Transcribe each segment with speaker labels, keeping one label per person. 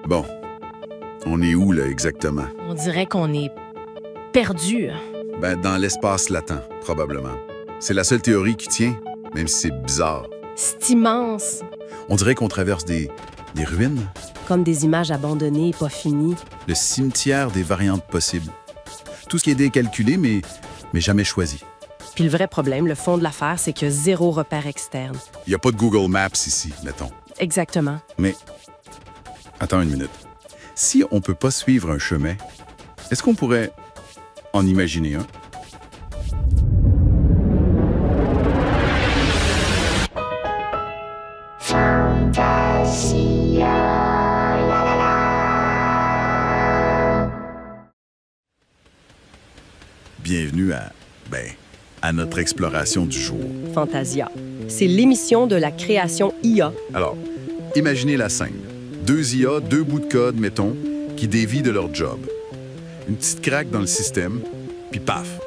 Speaker 1: Bon, on est où, là, exactement?
Speaker 2: On dirait qu'on est perdu.
Speaker 1: Ben, dans l'espace latent, probablement. C'est la seule théorie qui tient, même si c'est bizarre.
Speaker 2: C'est immense,
Speaker 1: On dirait qu'on traverse des ruines,
Speaker 2: comme des images abandonnées et pas finies.
Speaker 1: le cimetière des variantes possibles. Tout ce qui est décalculé, mais jamais choisi.
Speaker 2: Puis le vrai problème, le fond de l'affaire, c'est qu'il y a zéro repère externe.
Speaker 1: Il n'y a pas de Google Maps ici, mettons.
Speaker 2: Exactement.
Speaker 1: Mais, attends une minute. Si on peut pas suivre un chemin, est-ce qu'on pourrait en imaginer un? Bienvenue à notre exploration du jour.
Speaker 2: Fantasia. C'est l'émission de la création IA.
Speaker 1: Alors, imaginez la scène. 2 IA, 2 bouts de code, mettons, qui dévient de leur job. Une petite craque dans le système, puis paf,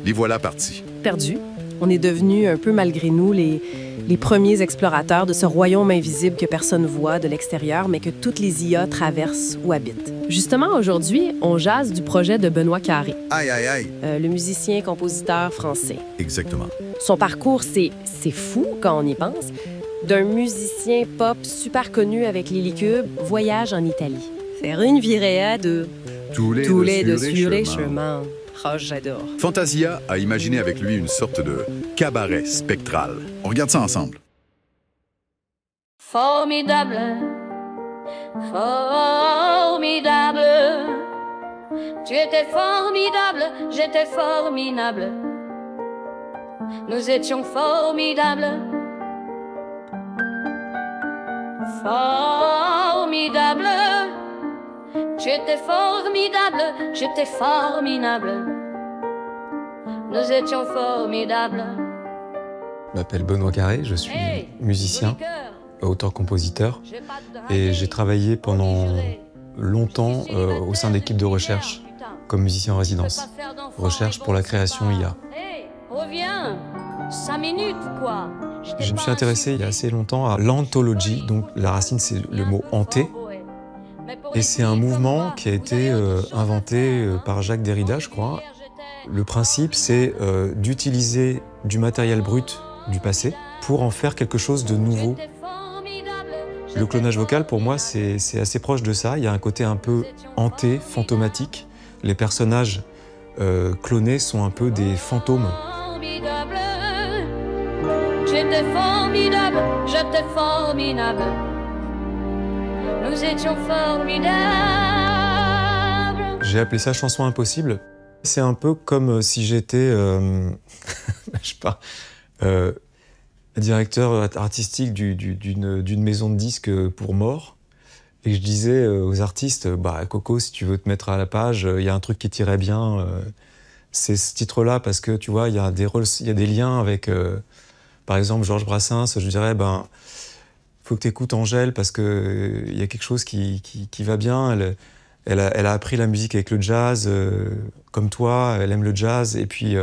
Speaker 1: les voilà partis.
Speaker 2: Perdu. On est devenus, un peu malgré nous, les premiers explorateurs de ce royaume invisible que personne voit de l'extérieur, mais que toutes les IA traversent ou habitent. Justement, aujourd'hui, on jase du projet de Benoît Carré,
Speaker 1: Aïe, aïe, aïe!
Speaker 2: le musicien-compositeur français.
Speaker 1: Exactement.
Speaker 2: Son parcours, c'est fou quand on y pense. D'un musicien pop super connu avec Lily Cube, voyage en Italie. Faire une virée de
Speaker 1: Tous
Speaker 2: les dessus les chemins. Oh, j'adore.
Speaker 1: Fantasia a imaginé avec lui une sorte de cabaret spectral. On regarde ça ensemble.
Speaker 3: Formidable, formidable. Tu étais formidable, j'étais formidable. Nous étions formidables. Formidable. Tu étais formidable, j'étais formidable. Nous étions formidables.
Speaker 4: Je m'appelle Benoît Carré, je suis musicien, auteur-compositeur, et j'ai travaillé pendant longtemps au sein d'équipes de recherche comme musicien en résidence. Recherche pour la création IA.
Speaker 3: Reviens, 5 minutes quoi.
Speaker 4: Je me suis intéressé il y a assez longtemps à l'anthologie, donc la racine c'est le mot hanter, et c'est un mouvement qui a été inventé par Jacques Derrida, je crois. Le principe c'est d'utiliser du matériel brut du passé pour en faire quelque chose de nouveau. Le clonage vocal, pour moi, c'est assez proche de ça. Il y a un côté un peu hanté, fantomatique. Les personnages clonés sont un peu des fantômes.
Speaker 3: J'étais formidable, j'étais formidable. Nous étions formidables.
Speaker 4: J'ai appelé ça chanson impossible. C'est un peu comme si j'étais, je sais pas, directeur artistique d'une maison de disques pour morts. Et je disais aux artistes, bah Coco, si tu veux te mettre à la page, il y a un truc qui t'irait bien. C'est ce titre-là parce que tu vois, il y a des liens avec, par exemple, Georges Brassens. Je dirais, ben, faut que tu écoutes Angèle parce que il y a quelque chose qui va bien. Elle a appris la musique avec le jazz, comme toi. Elle aime le jazz et puis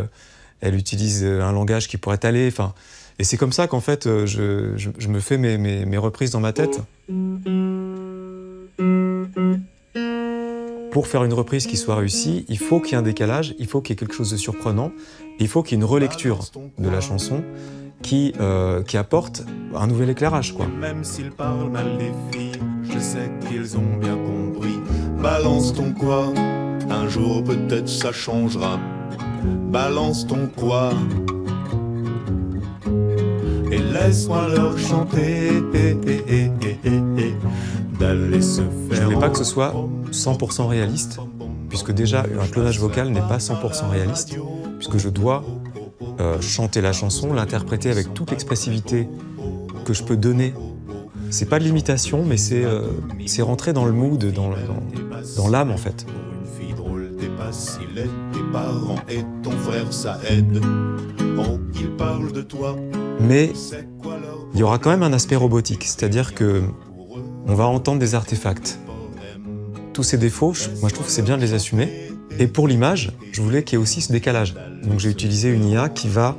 Speaker 4: elle utilise un langage qui pourrait t'aller. Enfin, et c'est comme ça qu'en fait, je me fais mes reprises dans ma tête. Pour faire une reprise qui soit réussie, il faut qu'il y ait un décalage, il faut qu'il y ait quelque chose de surprenant, il faut qu'il y ait une relecture de la chanson qui apporte un nouvel éclairage, quoi.
Speaker 5: Même s'ils parlent mal les filles, je sais qu'ils ont bien compris. Balance ton quoi, un jour peut-être ça changera. Balance ton quoi, et laisse-moi leur chanter, d'aller se faire.
Speaker 4: Je voulais pas que ce soit 100% réaliste, puisque déjà un clonage vocal n'est pas 100% réaliste, puisque je dois chanter la chanson, l'interpréter avec toute l'expressivité que je peux donner. C'est pas de l'imitation, mais c'est rentrer dans le mood, dans l'âme en fait.
Speaker 5: Pour une fille drôle, t'es pas si laide, tes parents et ton frère ça aide. Oh, ils parlent de toi.
Speaker 4: Mais il y aura quand même un aspect robotique, c'est-à-dire que on va entendre des artefacts. Tous ces défauts, moi je trouve que c'est bien de les assumer. Et pour l'image, je voulais qu'il y ait aussi ce décalage. Donc j'ai utilisé une IA qui va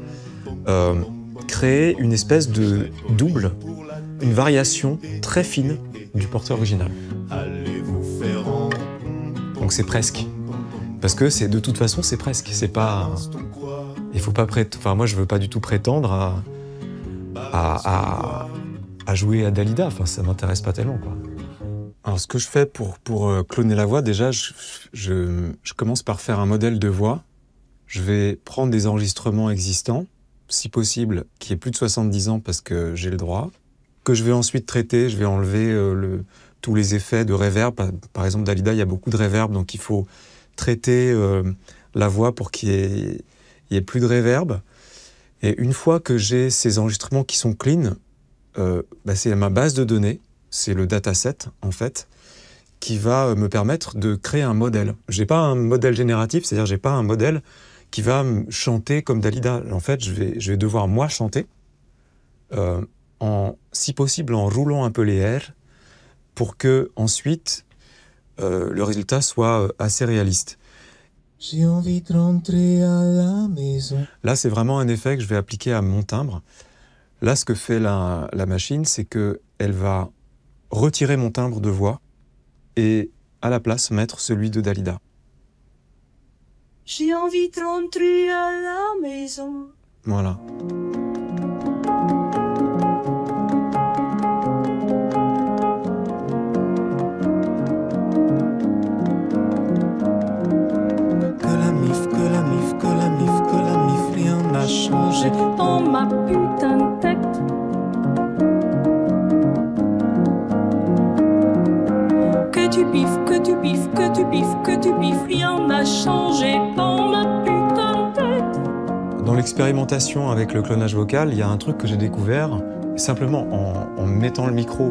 Speaker 4: créer une espèce de double, une variation très fine du portrait original.
Speaker 5: Allez
Speaker 4: Donc c'est presque. Parce que de toute façon, c'est presque. C'est pas... Il faut pas Enfin, moi, je veux pas du tout prétendre à jouer à Dalida. Enfin, ça m'intéresse pas tellement, quoi. Alors, ce que je fais pour cloner la voix, déjà, je commence par faire un modèle de voix. Je vais prendre des enregistrements existants, si possible, qui aient plus de 70 ans parce que j'ai le droit, que je vais ensuite traiter. Je vais enlever tous les effets de reverb. Par exemple, Dalida, il y a beaucoup de reverb, donc il faut traiter la voix pour qu'il y ait plus de reverb. Et une fois que j'ai ces enregistrements qui sont clean, c'est ma base de données, c'est le dataset, en fait, qui va me permettre de créer un modèle. J'ai pas un modèle génératif, c'est-à-dire j'ai pas un modèle qui va chanter comme Dalida. En fait, je vais devoir, moi, chanter, si possible, en roulant un peu les airs, pour que, ensuite, le résultat soit assez réaliste.
Speaker 5: J'ai envie de rentrer à la maison.
Speaker 4: Là, c'est vraiment un effet que je vais appliquer à mon timbre. Là, ce que fait la machine, c'est qu'elle va retirer mon timbre de voix et, à la place, mettre celui de Dalida.
Speaker 6: J'ai envie de rentrer à la maison.
Speaker 4: Voilà.
Speaker 6: Rien n'a changé dans ma putain de tête. Que tu biffes, que tu biffes, que tu biffes, que tu biffes, rien n'a changé dans ma putain de tête.
Speaker 4: Dans l'expérimentation avec le clonage vocal, il y a un truc que j'ai découvert, simplement en mettant le micro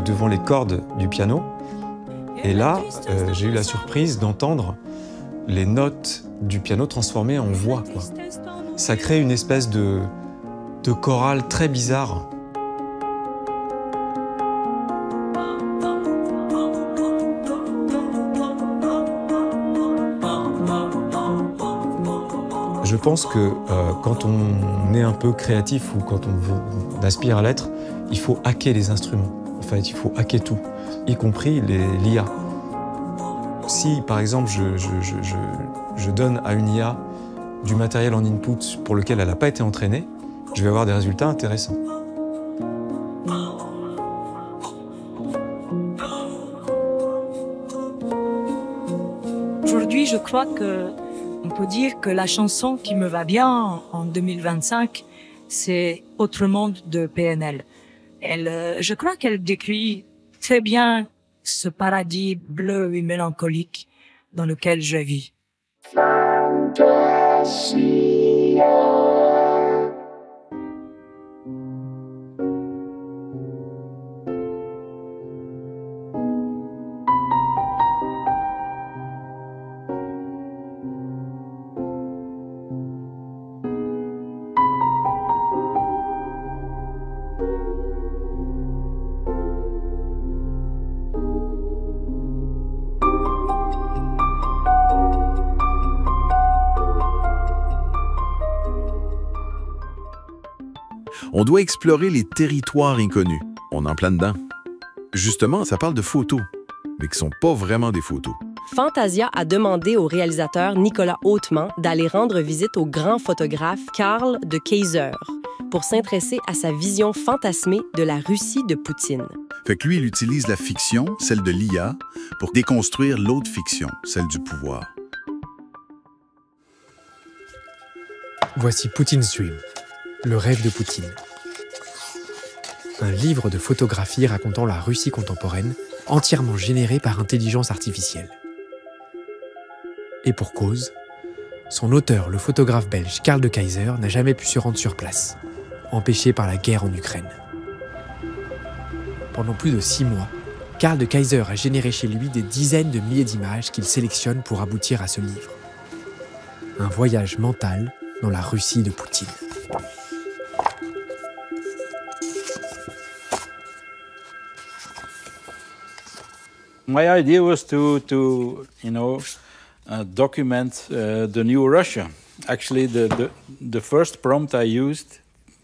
Speaker 4: devant les cordes du piano. Et là, j'ai eu la surprise d'entendre les notes du piano transformées en voix, quoi. Ça crée une espèce de chorale très bizarre. Je pense que quand on est un peu créatif ou quand on aspire à l'être, il faut hacker les instruments. En fait, il faut hacker tout, y compris l'IA. Si, par exemple, je donne à une IA du matériel en input pour lequel elle n'a pas été entraînée, je vais avoir des résultats intéressants.
Speaker 6: Aujourd'hui, je crois qu'on peut dire que la chanson qui me va bien en 2025, c'est Autrement de PNL. Je crois qu'elle décrit très bien ce paradis bleu et mélancolique dans lequel je vis.
Speaker 1: On doit explorer les territoires inconnus. On est en plein dedans. Justement, ça parle de photos, mais qui ne sont pas vraiment des photos.
Speaker 2: Fantasia a demandé au réalisateur Nicolas Hauteman d'aller rendre visite au grand photographe Karl de Keyser pour s'intéresser à sa vision fantasmée de la Russie de Poutine.
Speaker 1: Fait que lui, il utilise la fiction, celle de l'IA, pour déconstruire l'autre fiction, celle du pouvoir.
Speaker 7: Voici Putin's Dream, le rêve de Poutine. Un livre de photographie racontant la Russie contemporaine, entièrement généré par intelligence artificielle. Et pour cause, son auteur, le photographe belge Karl de Keyser, n'a jamais pu se rendre sur place, empêché par la guerre en Ukraine. Pendant plus de 6 mois, Karl de Keyser a généré chez lui des dizaines de milliers d'images qu'il sélectionne pour aboutir à ce livre. Un voyage mental dans la Russie de Poutine.
Speaker 8: My idea was to document the new Russia. Actually, the first prompt I used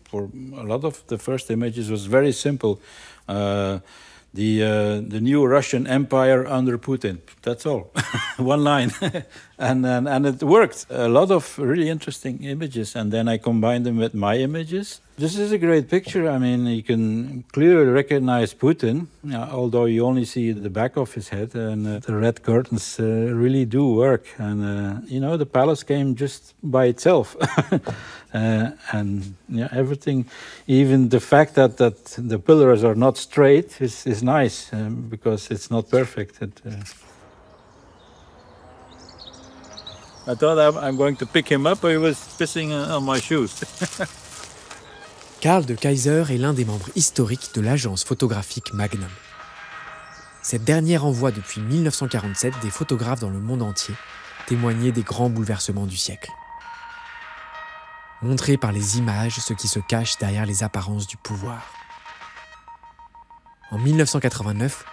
Speaker 8: for a lot of the first images was very simple. The the new Russian Empire under Putin. That's all, one line, and it worked. A lot of really interesting images, and then I combined them with my images. This is a great picture. I mean, you can clearly recognize Putin, although you only see the back of his head, and the red curtains really do work. And you know, the palace came just by itself, and yeah, everything, even the fact that the pillars are not straight is nice because it's not perfect. I thought I'm going to pick him up, but he was pissing on my shoes.
Speaker 7: Carl de Keyser est l'un des membres historiques de l'agence photographique Magnum. Cette dernière envoie depuis 1947 des photographes dans le monde entier témoigner des grands bouleversements du siècle. Montrer par les images ce qui se cache derrière les apparences du pouvoir. En 1989,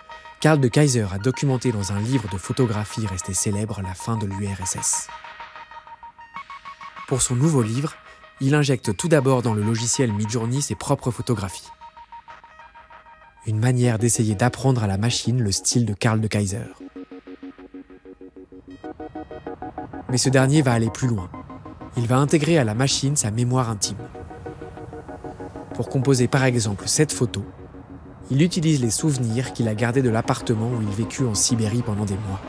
Speaker 7: Carl de Keyser a documenté dans un livre de photographie resté célèbre la fin de l'URSS. Pour son nouveau livre, il injecte tout d'abord dans le logiciel Midjourney ses propres photographies. Une manière d'essayer d'apprendre à la machine le style de Carl de Keyser. Mais ce dernier va aller plus loin. Il va intégrer à la machine sa mémoire intime. Pour composer par exemple cette photo, il utilise les souvenirs qu'il a gardés de l'appartement où il vécut en Sibérie pendant des mois.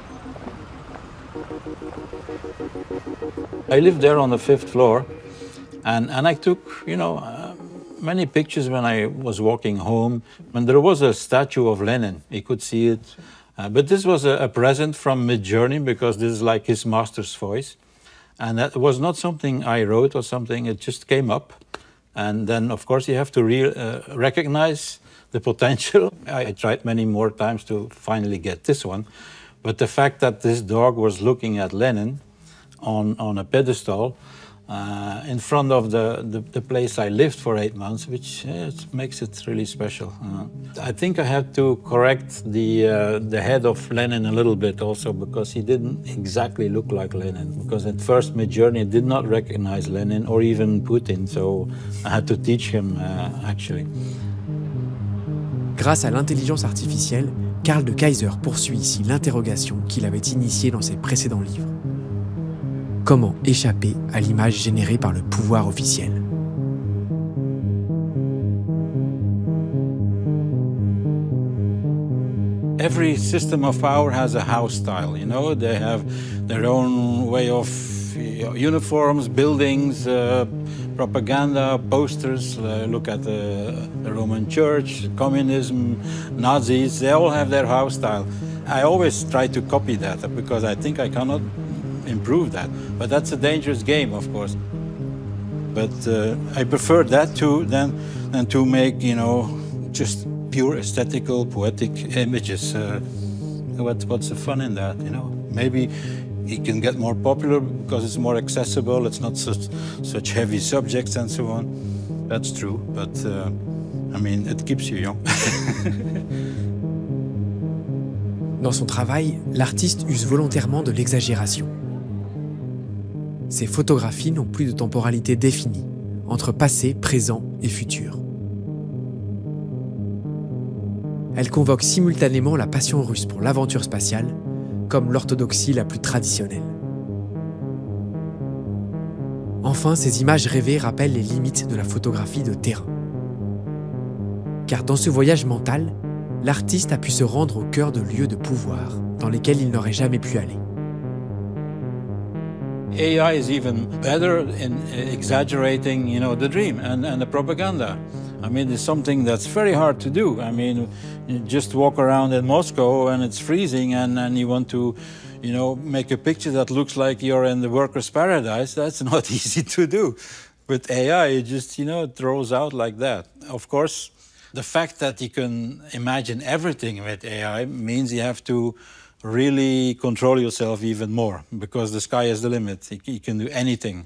Speaker 8: I lived there on the 5th floor. And I took, you know, many pictures when I was walking home. When there was a statue of Lenin, you could see it. But this was a present from Midjourney because this is like his master's voice. And that was not something I wrote or something, it just came up. And then, of course, you have to recognize the potential. I tried many more times to finally get this one. But the fact that this dog was looking at Lenin on a pedestal, in front of the place I lived for 8 months, which makes it really special. I think I had to correct the head of Lenin a little bit also because he didn't exactly look like Lenin. Because at first Midjourney did not recognize Lenin or even Putin, so I had to teach him actually.
Speaker 7: Grâce à l'intelligence artificielle, Carl de Keyser poursuit ici l'interrogation qu'il avait initiée dans ses précédents livres. Comment échapper à l'image générée par le pouvoir officiel?
Speaker 8: Every system of power has a house style, you know. They have their own way of uniforms, buildings, propaganda, posters. Look at the Roman Church, communism, Nazis. They all have their house style. I always try to copy that because I think I cannot improve that. But that's a dangerous game, of course. But I prefer that than to make, you know, just pure aesthetical, poetic images. What's the fun in that, you know? Maybe it can get more popular because it's more accessible, it's not such heavy subjects and so on. That's true, but I mean, it keeps you young.
Speaker 7: Dans son travail, l'artiste use volontairement de l'exagération. Ses photographies n'ont plus de temporalité définie, entre passé, présent et futur. Elles convoquent simultanément la passion russe pour l'aventure spatiale, comme l'orthodoxie la plus traditionnelle. Enfin, ces images rêvées rappellent les limites de la photographie de terrain. Car dans ce voyage mental, l'artiste a pu se rendre au cœur de lieux de pouvoir dans lesquels il n'aurait jamais pu aller.
Speaker 8: AI is even better in exaggerating, you know, the dream and the propaganda. I mean, it's something that's very hard to do. I mean, you just walk around in Moscow and it's freezing and you want to, you know, make a picture that looks like you're in the workers' paradise. That's not easy to do. With AI, it just, you know, it throws out like that. Of course, the fact that you can imagine everything with AI means you have to really control yourself even more because the sky is the limit. You can do anything.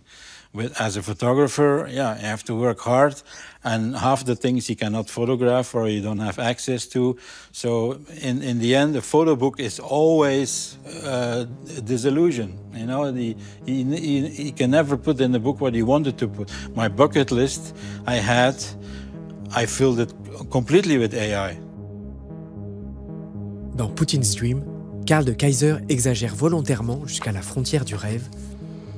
Speaker 8: As a photographer, yeah, you have to work hard, and half the things you cannot photograph or you don't have access to. So in the end, the photo book is always a disillusion. You know, you can never put in the book what you wanted to put. My bucket list I filled it completely with AI.
Speaker 7: Dans Putin's Dream, Karl de Keyser exagère volontairement jusqu'à la frontière du rêve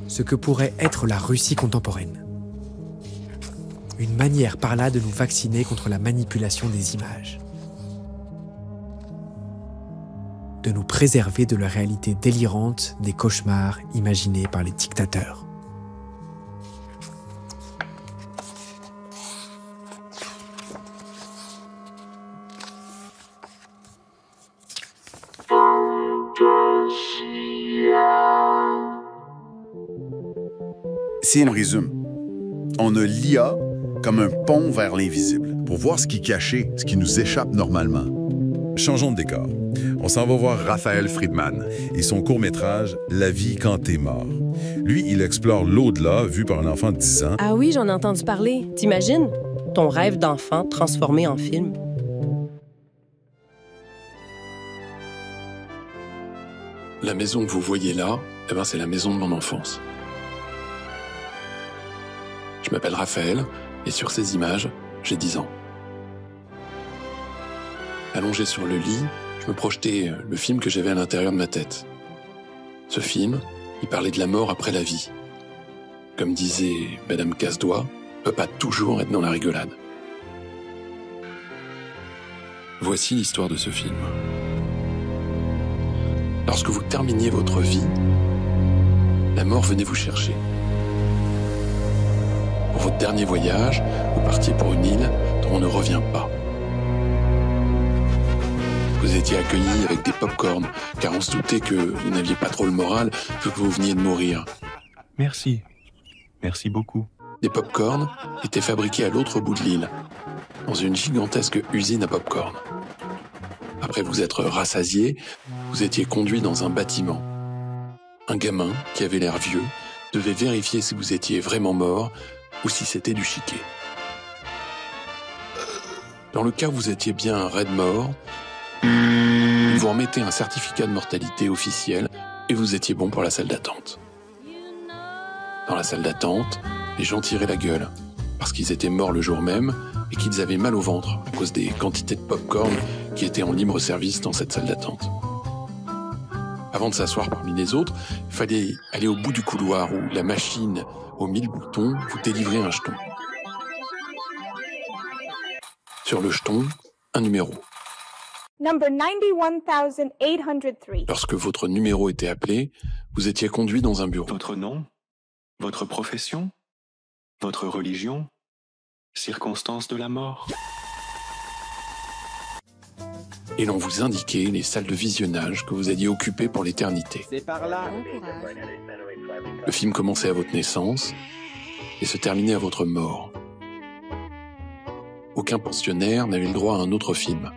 Speaker 7: ce que pourrait être la Russie contemporaine. Une manière par là de nous vacciner contre la manipulation des images. De nous préserver de la réalité délirante des cauchemars imaginés par les dictateurs.
Speaker 1: Si on résume, on a l'IA comme un pont vers l'invisible pour voir ce qui est caché, ce qui nous échappe normalement. Changeons de décor. On s'en va voir Raphaël Friedman et son court-métrage « La vie quand t'es mort ». Lui, il explore l'au-delà vu par un enfant de 10 ans.
Speaker 2: Ah oui, j'en ai entendu parler. T'imagines? Ton rêve d'enfant transformé en film.
Speaker 9: La maison que vous voyez là, c'est la maison de mon enfance. Je m'appelle Raphaël, et sur ces images, j'ai 10 ans. Allongé sur le lit, je me projetais le film que j'avais à l'intérieur de ma tête. Ce film, il parlait de la mort après la vie. Comme disait Madame Casse-Doigt, on peut pas toujours être dans la rigolade. Voici l'histoire de ce film. Lorsque vous terminiez votre vie, la mort venait vous chercher. Pour votre dernier voyage, vous partiez pour une île dont on ne revient pas. Vous étiez accueillis avec des pop-corns, car on se doutait que vous n'aviez pas trop le moral vu que vous veniez de mourir.
Speaker 10: Merci. Merci beaucoup.
Speaker 9: Des pop-corns étaient fabriqués à l'autre bout de l'île, dans une gigantesque usine à pop-corn. Après vous être rassasié, vous étiez conduit dans un bâtiment. Un gamin, qui avait l'air vieux, devait vérifier si vous étiez vraiment mort ou si c'était du chiquet. Dans le cas où vous étiez bien raide mort, il vous remettait un certificat de mortalité officiel et vous étiez bon pour la salle d'attente. Dans la salle d'attente, les gens tiraient la gueule parce qu'ils étaient morts le jour même et qu'ils avaient mal au ventre à cause des quantités de pop-corn qui étaient en libre service dans cette salle d'attente. Avant de s'asseoir parmi les autres, il fallait aller au bout du couloir où la machine aux 1000 boutons vous délivrait un jeton. Sur le jeton, un numéro.
Speaker 11: Number 91,803.
Speaker 9: Lorsque votre numéro était appelé, vous étiez conduit dans un bureau.
Speaker 10: Votre nom? Votre profession? Votre religion? Circonstances de la mort?
Speaker 9: Et l'on vous indiquait les salles de visionnage que vous alliez occuper pour l'éternité.
Speaker 12: C'est par là.
Speaker 9: Le film commençait à votre naissance et se terminait à votre mort. Aucun pensionnaire n'avait le droit à un autre film.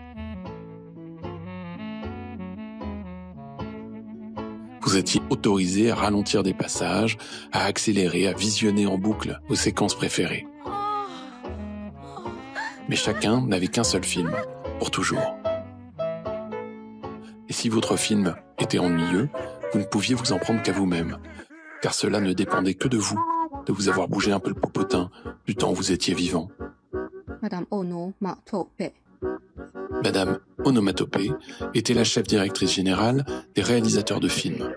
Speaker 9: Vous étiez autorisé à ralentir des passages, à accélérer, à visionner en boucle vos séquences préférées. Mais chacun n'avait qu'un seul film, pour toujours. Et si votre film était ennuyeux, vous ne pouviez vous en prendre qu'à vous-même, car cela ne dépendait que de vous avoir bougé un peu le popotin du temps où vous étiez vivant.
Speaker 13: Madame Onomatopée.
Speaker 9: Madame Onomatopée était la chef directrice générale des réalisateurs de films.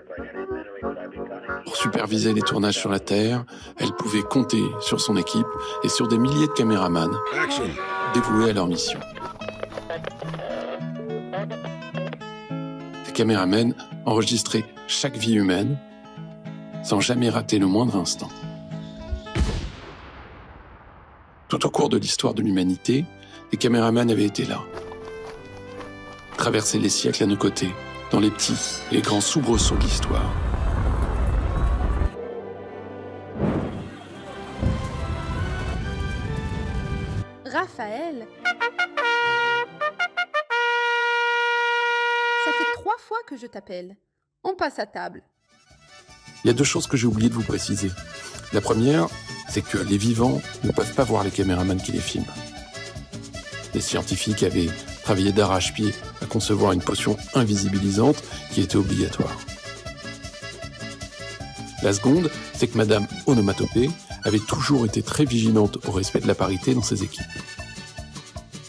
Speaker 9: Pour superviser les tournages sur la Terre, elle pouvait compter sur son équipe et sur des milliers de caméramans dévoués à leur mission. Ces caméramans enregistraient chaque vie humaine sans jamais rater le moindre instant. Tout au cours de l'histoire de l'humanité, les caméramans avaient été là. Traverser les siècles à nos côtés, dans les petits et les grands soubresauts de l'histoire.
Speaker 13: Raphaël, ça fait 3 fois que je t'appelle. On passe à table.
Speaker 9: Il y a 2 choses que j'ai oublié de vous préciser. La première, c'est que les vivants ne peuvent pas voir les caméramans qui les filment. Les scientifiques avaient travaillé d'arrache-pied à concevoir une potion invisibilisante qui était obligatoire. La seconde, c'est que Madame Onomatopée avait toujours été très vigilante au respect de la parité dans ses équipes.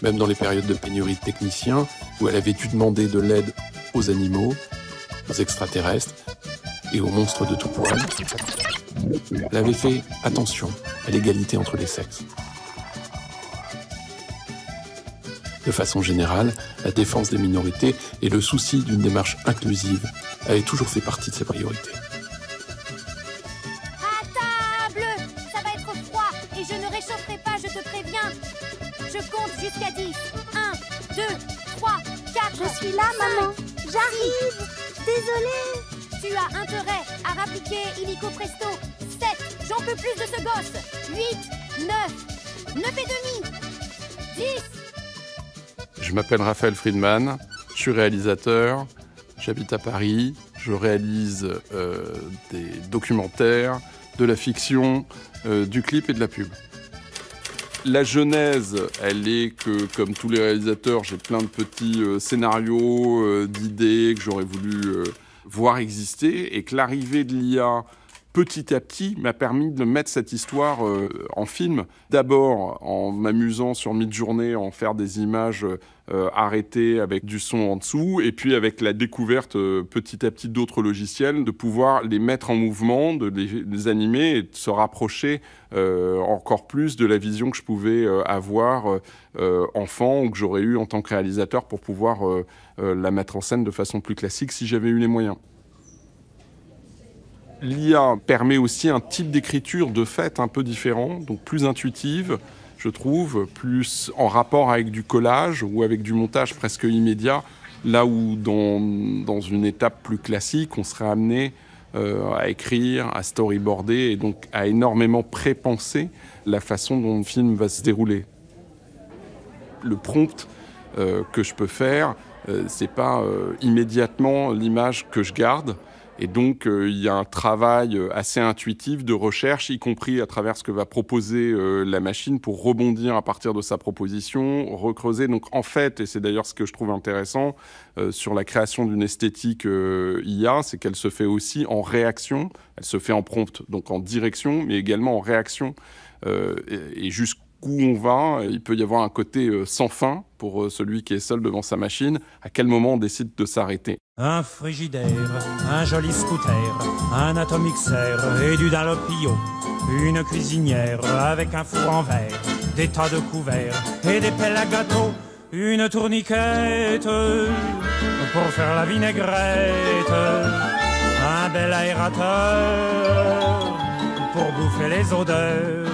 Speaker 9: même dans les périodes de pénurie de techniciens, où elle avait dû demander de l'aide aux animaux, aux extraterrestres et aux monstres de tout poil. Elle avait fait attention à l'égalité entre les sexes. De façon générale, la défense des minorités et le souci d'une démarche inclusive avaient toujours fait partie de ses priorités.
Speaker 11: À table! Ça va être froid et je ne réchaufferai pas, je te préviens. Je compte jusqu'à 10. 1, 2, 3, 4.
Speaker 12: Je suis là, maman. J'arrive. Désolée.
Speaker 11: Tu as intérêt à rappliquer illico presto. 7. J'en peux plus de ce gosse. 8, 9, 9 et demi. 10.
Speaker 14: Je m'appelle Raphaël Friedman, je suis réalisateur, j'habite à Paris, je réalise des documentaires, de la fiction, du clip et de la pub. La genèse, elle est que, comme tous les réalisateurs, j'ai plein de petits scénarios, d'idées que j'aurais voulu voir exister, et que l'arrivée de l'IA, petit à petit, m'a permis de mettre cette histoire en film. D'abord, en m'amusant sur Midjourney, en faire des images arrêtées avec du son en dessous, et puis avec la découverte petit à petit d'autres logiciels, de pouvoir les mettre en mouvement, de les animer et de se rapprocher encore plus de la vision que je pouvais avoir enfant ou que j'aurais eu en tant que réalisateur pour pouvoir la mettre en scène de façon plus classique si j'avais eu les moyens. L'IA permet aussi un type d'écriture de fait un peu différent, donc plus intuitive, je trouve, plus en rapport avec du collage ou avec du montage presque immédiat, là où dans une étape plus classique, on serait amené à écrire, à storyboarder et donc à énormément prépenser la façon dont le film va se dérouler. Le prompt que je peux faire, c'est pas immédiatement l'image que je garde. Et donc, il y a un travail assez intuitif de recherche, y compris à travers ce que va proposer la machine pour rebondir à partir de sa proposition, recreuser. Donc, en fait, et c'est d'ailleurs ce que je trouve intéressant sur la création d'une esthétique IA, c'est qu'elle se fait aussi en réaction. Elle se fait en prompt, donc en direction, mais également en réaction. Et jusqu'où on va, il peut y avoir un côté sans fin pour celui qui est seul devant sa machine. À quel moment on décide de s'arrêter ?
Speaker 15: Un frigidaire, un joli scooter, un atomixer et du Dalopio, une cuisinière avec un four en verre, des tas de couverts et des pelles à gâteau, une tourniquette pour faire la vinaigrette, un bel aérateur pour bouffer les odeurs.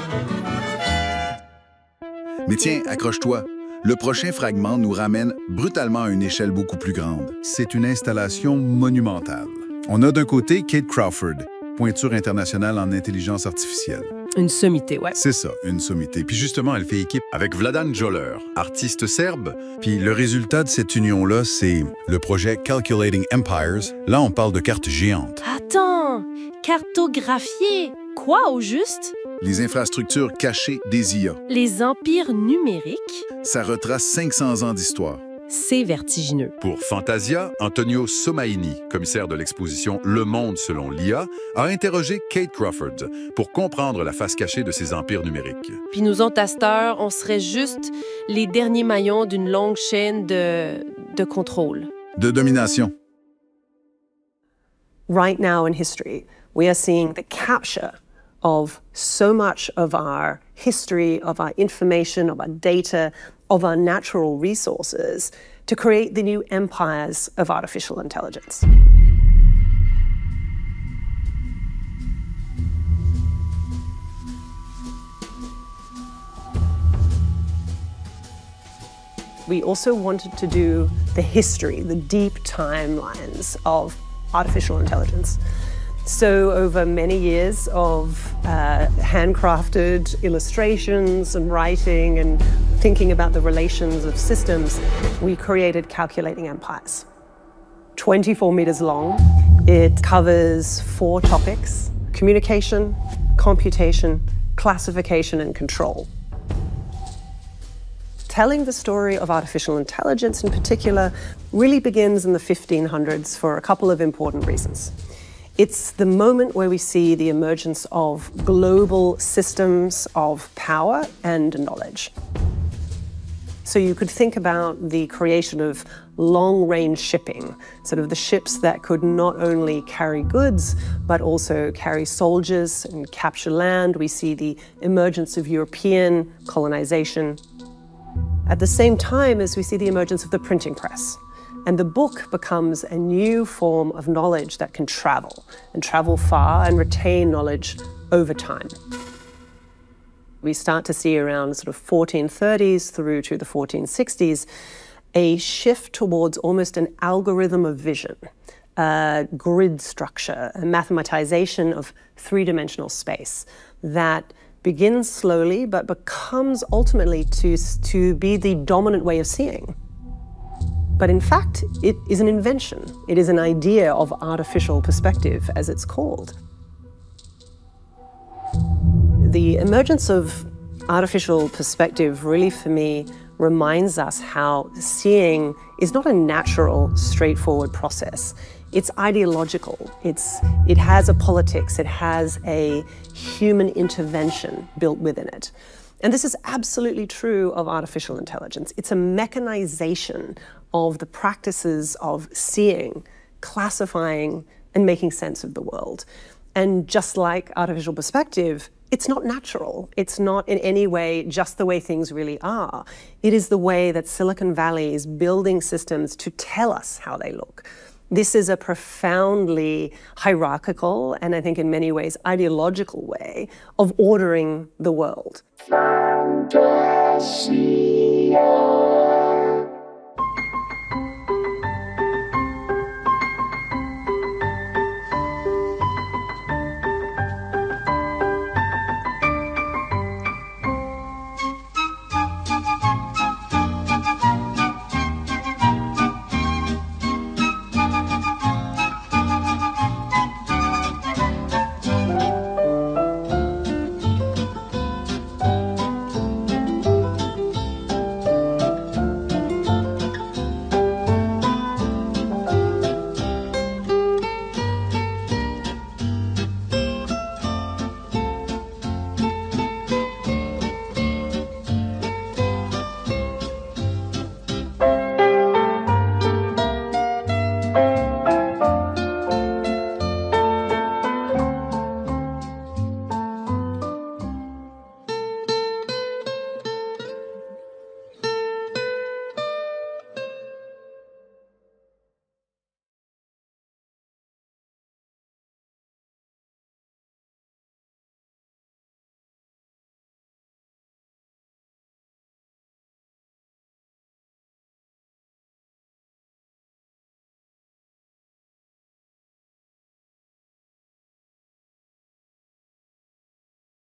Speaker 1: Mais tiens, accroche-toi. Le prochain fragment nous ramène brutalement à une échelle beaucoup plus grande. C'est une installation monumentale. On a d'un côté Kate Crawford, pointure internationale en intelligence artificielle.
Speaker 2: Une sommité, ouais.
Speaker 1: C'est ça, une sommité. Puis justement, elle fait équipe avec Vladan Joler, artiste serbe. Puis le résultat de cette union-là, c'est le projet Calculating Empires. Là, on parle de cartes géantes.
Speaker 2: Attends, cartographier quoi au juste?
Speaker 1: Les infrastructures cachées des IA.
Speaker 2: Les empires numériques?
Speaker 1: Ça retrace 500 ans d'histoire.
Speaker 2: C'est vertigineux.
Speaker 1: Pour Fantasia, Antonio Somaini, commissaire de l'exposition Le Monde selon l'IA, a interrogé Kate Crawford pour comprendre la face cachée de ces empires numériques.
Speaker 2: Puis nous autres, à cette heure, on serait juste les derniers maillons d'une longue chaîne de contrôle.
Speaker 1: De domination.
Speaker 16: Right now in history, we are seeing the capture of so much of our history, of our information, of our data, of our natural resources to create the new empires of artificial intelligence. We also wanted to do the history, the deep timelines of artificial intelligence. So over many years of handcrafted illustrations and writing and thinking about the relations of systems, we created Calculating Empires. 24 meters long, it covers 4 topics: communication, computation, classification, and control. Telling the story of artificial intelligence in particular really begins in the 1500s for a couple of important reasons. It's the moment where we see the emergence of global systems of power and knowledge. So you could think about the creation of long-range shipping, sort of the ships that could not only carry goods, but also carry soldiers and capture land. We see the emergence of European colonization. At the same time as we see the emergence of the printing press. And the book becomes a new form of knowledge that can travel, and travel far and retain knowledge over time. We start to see around sort of 1430s through to the 1460s a shift towards almost an algorithm of vision, a grid structure, a mathematization of three-dimensional space that begins slowly but becomes ultimately to be the dominant way of seeing. But in fact, it is an invention. It is an idea of artificial perspective, as it's called. The emergence of artificial perspective really, for me, reminds us how seeing is not a natural, straightforward process. It's ideological. It has a politics. It has a human intervention built within it. And this is absolutely true of artificial intelligence. It's a mechanization of the practices of seeing, classifying, and making sense of the world. And just like artificial perspective, it's not natural. It's not in any way just the way things really are. It is the way that Silicon Valley is building systems to tell us how they look. This is a profoundly hierarchical and I think in many ways ideological way of ordering the world. Fantasia.